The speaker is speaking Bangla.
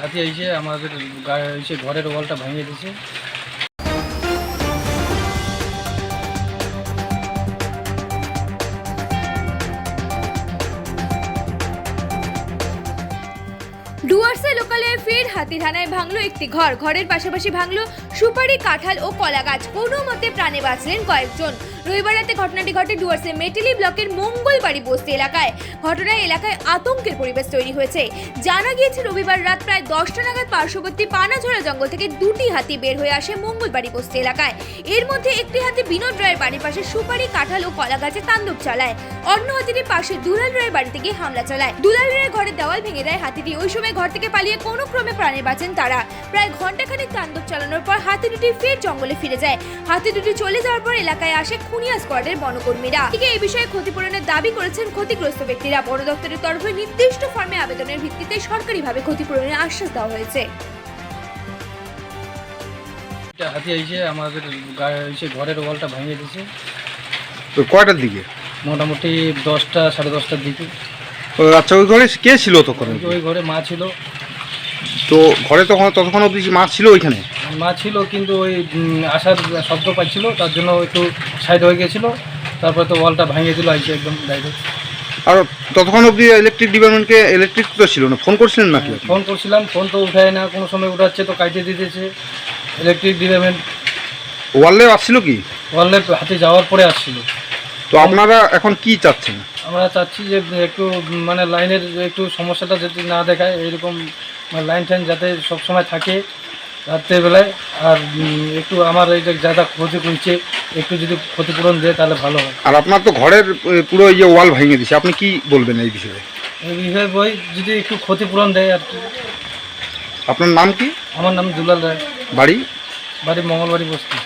হাতি আইছে আমাদের এসে ঘরের ওয়ালটা ভেঙে দিয়েছে। ডুয়ার্সে লোকালয়ে ফের হাতিধানায় ভাঙলো একটি ঘর। ঘরের পাশাপাশি ভাঙলো সুপারি, কাঁঠাল ও কলা গাছ। কোনো মতে প্রাণে বাঁচলেন কয়েকজন। রবিবার রাতে ঘটনাটি ঘটে ডুয়ার্সের মেটেলি ব্লকের মঙ্গলবাড়ি বস্তি এলাকায়। ঘটনায় এলাকায় আতঙ্কের পরিবেশ তৈরি হয়েছে। জানা গিয়েছে রবিবার রাত প্রায় 10টা নাগাদ পার্শ্ববর্তী পানাঝোড়া জঙ্গল থেকে দুটি হাতি বের হয়ে আসে মঙ্গলবাড়ি বস্তি এলাকায়। এর মধ্যে একটি হাতি বিনোদ রায়ের বাড়ির পাশে সুপারি, কাঁঠাল ও কলা গাছে তাণ্ডব চালায়। অন্য হাতিটি পাশে দুলাল রায়ের বাড়িতে গিয়ে হামলা চালায়। দুলাল রায়ের ঘরের দেওয়াল ভেঙে দেয় হাতিটি। ওই সময় ঘর থেকে পালিয়ে কোনো ক্রমে প্রাণে বাঁচেন তারা। প্রায় ঘন্টাখানেক তাণ্ডব চালানোর পর হাতি দুটি ফের জঙ্গলে ফিরে যায়। হাতি দুটি চলে যাওয়ার পর এলাকায় আসে খুনিয়া স্কোয়াডের বনকর্মীরা। এই বিষয়ে ক্ষতিপূরণের দাবি করেছেন ক্ষতিগ্রস্ত ব্যক্তিরা। বন দপ্তরের তরফে নির্দিষ্ট ফর্মে আবেদনের ভিত্তিতে সরকারিভাবে ক্ষতিপূরণের আশ্বাস দেওয়া হয়েছে। হাতি আইছে আমাদের এসে ঘরের ওয়ালটা ভেঙে দিয়েছে। তো কয়টার দিকে? মোটামুটি 10টা সাড়ে 10টার দিকে। আচ্ছা, ওই ঘরে কে ছিল তখন? ওই ঘরে মা ছিল। তো ঘরে ততক্ষণ অবধি মাছ ছিল ওইখানে? মা ছিল, কিন্তু ওই আসার শব্দ পাচ্ছিল, তার জন্য একটু সাইড হয়ে গেছিল। তারপরে তো ওয়ালটা ভেঙে দিল আইছে একদম ডাইরেক্ট। আর ততক্ষণ অবধি ইলেকট্রিক ডিপার্টমেন্টকে ইলেকট্রিক তো ছিল না, ফোন করছিলেন নাকি? ফোন করছিলাম, ফোন তো উঠায় না, কোনো সময় উঠাচ্ছে তো কাটিয়ে দিতেছে ইলেকট্রিক ডিপার্টমেন্ট। ওয়ালে আসছিল কি? ওয়ালে হাতে যাওয়ার পরে আসছিল। তো আপনারা এখন কি চাচ্ছেন? আমরা চাচ্ছি যে একটু মানে লাইনের একটু সমস্যাটা যাতে না দেখায়, এইরকম লাইন টাইন যাতে সবসময় থাকে রাত্রেবেলায়। আর একটু আমার এইটা যারা ক্ষতি করছে একটু যদি ক্ষতিপূরণ দেয় তাহলে ভালো হয়। আর আপনার তো ঘরের পুরো ওয়াল ভেঙে দিয়েছে, আপনি কি বলবেন এই বিষয়ে? এই বিষয়ে বই যদি একটু ক্ষতিপূরণ দেয় আর কি। আপনার নাম কি? আমার নাম দুলাল রায়। বাড়ি? বাড়ি মঙ্গলবাড়ি বস্তি।